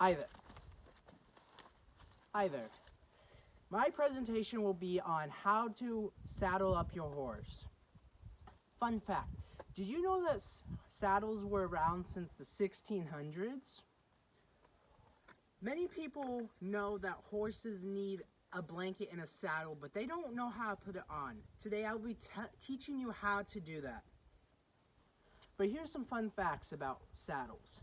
Hi there. Hi there. My presentation will be on how to saddle up your horse. Fun fact, did you know that saddles were around since the 1600s? Many people know that horses need a blanket and a saddle, but they don't know how to put it on. Today I'll be teaching you how to do that. But here's some fun facts about saddles.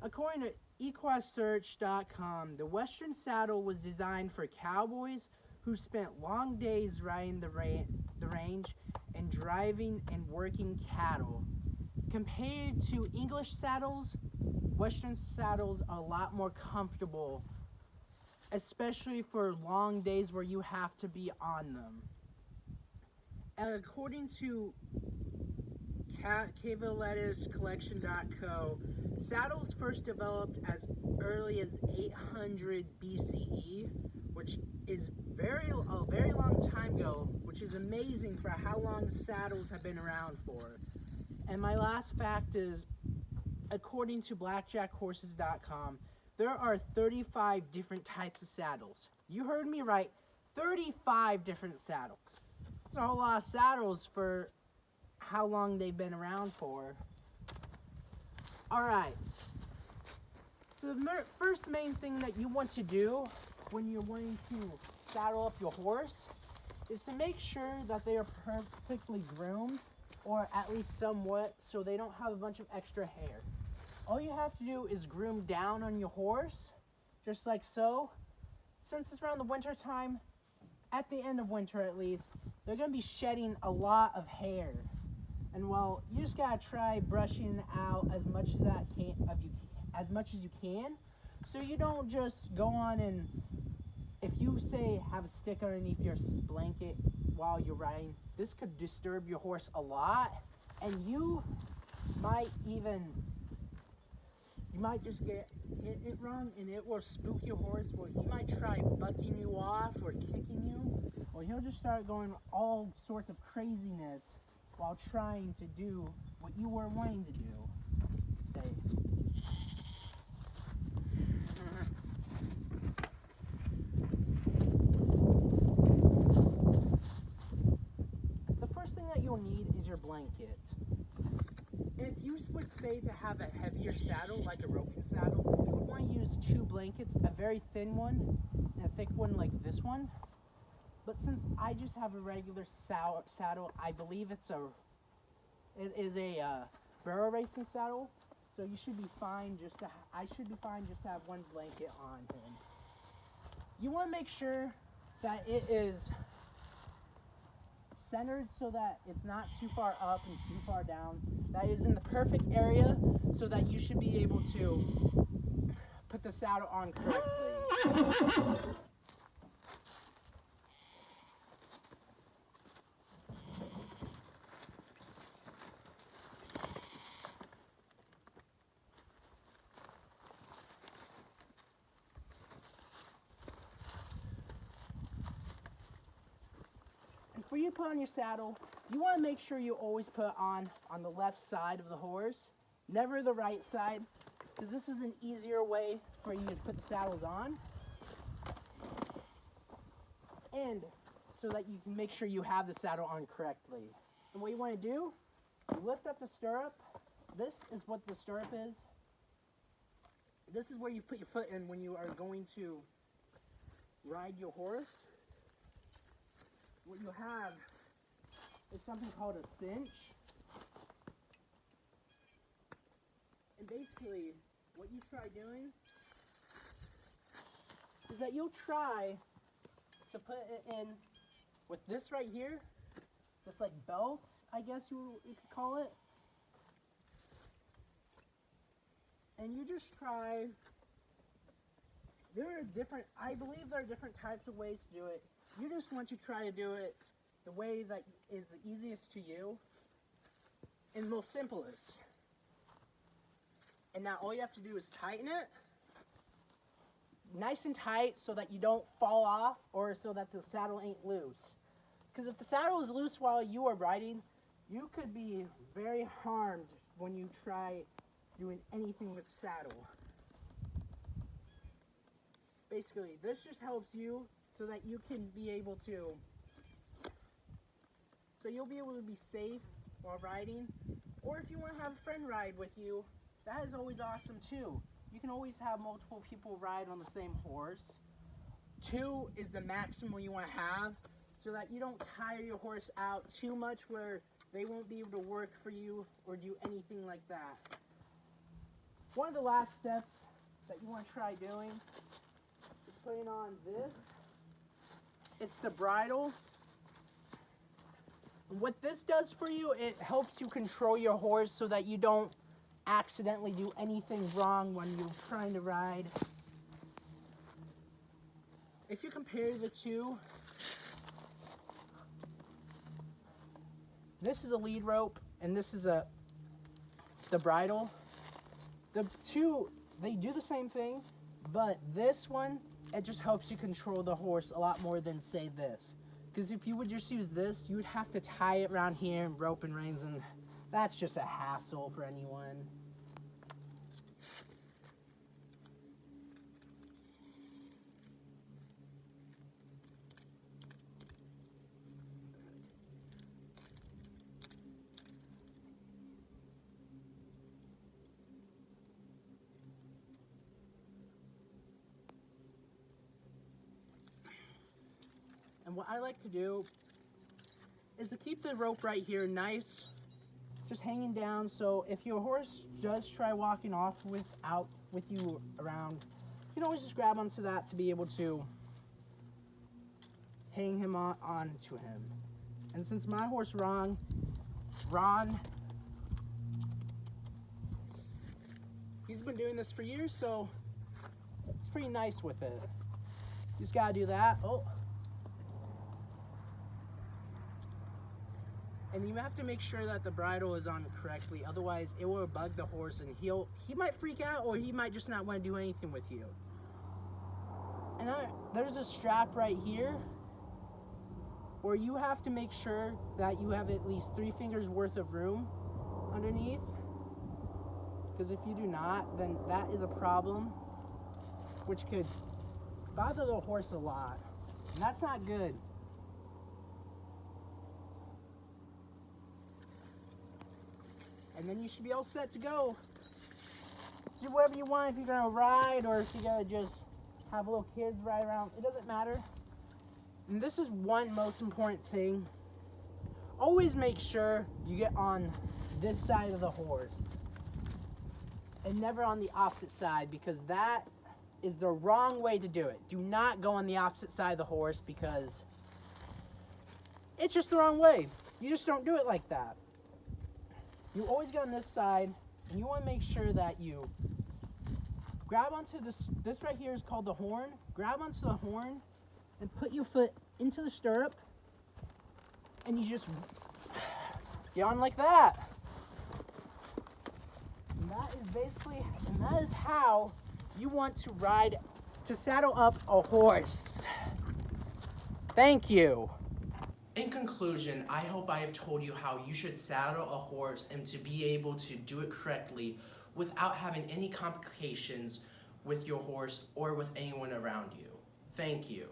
According to equesearch.com, the Western saddle was designed for cowboys who spent long days riding the range and driving and working cattle. Compared to English saddles, Western saddles are a lot more comfortable, especially for long days where you have to be on them. And according to Cavallettiscollection.co, saddles first developed as early as 800 BCE, which is a very long time ago, which is amazing for how long saddles have been around for. And my last fact is, according to blackjackhorses.com, there are 35 different types of saddles. You heard me right, 35 different saddles. That's a whole lot of saddles for how long they've been around for. Alright, so the first main thing that you want to do when you're wanting to saddle up your horse is to make sure that they are perfectly groomed, or at least somewhat, so they don't have a bunch of extra hair. All you have to do is groom down on your horse, just like so. Since it's around the winter time, at the end of winter at least, they're going to be shedding a lot of hair. And well, you just gotta try brushing out as much as you can, so you don't just go on and, if you say have a stick underneath your blanket while you're riding, this could disturb your horse a lot, and you might just get it wrong, and it will spook your horse, or he might try bucking you off or kicking you, or he'll just start going all sorts of craziness while trying to do what you were wanting to do. Stay. The first thing that you'll need is your blanket. If you would say to have a heavier saddle, like a roping saddle, you would want to use two blankets, a very thin one and a thick one like this one. But since I just have a regular saddle, I believe it is a barrel racing saddle, so you should be fine. I should be fine just to have one blanket on him. You want to make sure that it is centered so that it's not too far up and too far down. That is in the perfect area, so that you should be able to put the saddle on correctly. Before you put on your saddle, you want to make sure you always put it on the left side of the horse, never the right side, because this is an easier way for you to put the saddles on, and so that you can make sure you have the saddle on correctly. And what you want to do, you lift up the stirrup. This is what the stirrup is. This is where you put your foot in when you are going to ride your horse. What you have is something called a cinch. And basically, what you try doing is that you'll try to put it in with this right here, this like belt, I guess you could call it. And you just try, I believe there are different types of ways to do it. You just want to try to do it the way that is the easiest to you and most simplest. And now all you have to do is tighten it nice and tight so that you don't fall off, or so that the saddle ain't loose. Because if the saddle is loose while you are riding, you could be very harmed when you try doing anything with saddle. basically, this just helps you so that you can be able to, so you'll be able to be safe while riding. Or if you want to have a friend ride with you, that is always awesome too. You can always have multiple people ride on the same horse. 2 is the maximum you want to have so that you don't tire your horse out too much where they won't be able to work for you or do anything like that. One of the last steps that you want to try doing is putting on this. It's the bridle. And what this does for you, it helps you control your horse so that you don't accidentally do anything wrong when you're trying to ride. If you compare the two, this is a lead rope and this is the bridle. The two, they do the same thing, but this one, it just helps you control the horse a lot more than, say, this. Because if you would just use this, you would have to tie it around here and rope and reins, and that's just a hassle for anyone. And what I like to do is to keep the rope right here nice, just hanging down, so if your horse does try walking off with you around, you can always just grab onto that to be able to hang him onto him. And since my horse Ron, he's been doing this for years, so it's pretty nice with it. Just gotta do that. Oh. And you have to make sure that the bridle is on correctly, otherwise it will bug the horse and he might freak out, or he might just not want to do anything with you. And there's a strap right here where you have to make sure that you have at least 3 fingers worth of room underneath, because if you do not, then that is a problem, which could bother the horse a lot, and that's not good. And then you should be all set to go. Do whatever you want, if you're gonna ride or if you're gonna just have little kids ride around, it doesn't matter. And this is one most important thing. Always make sure you get on this side of the horse and never on the opposite side, because that is the wrong way to do it. Do not go on the opposite side of the horse, because it's just the wrong way. You just don't do it like that. You always get on this side, and you want to make sure that you grab onto this right here is called the horn. Grab onto the horn and put your foot into the stirrup, and you just get on like that. And that is how you want to saddle up a horse. Thank you. In conclusion, I hope I have told you how you should saddle a horse and to be able to do it correctly without having any complications with your horse or with anyone around you. Thank you.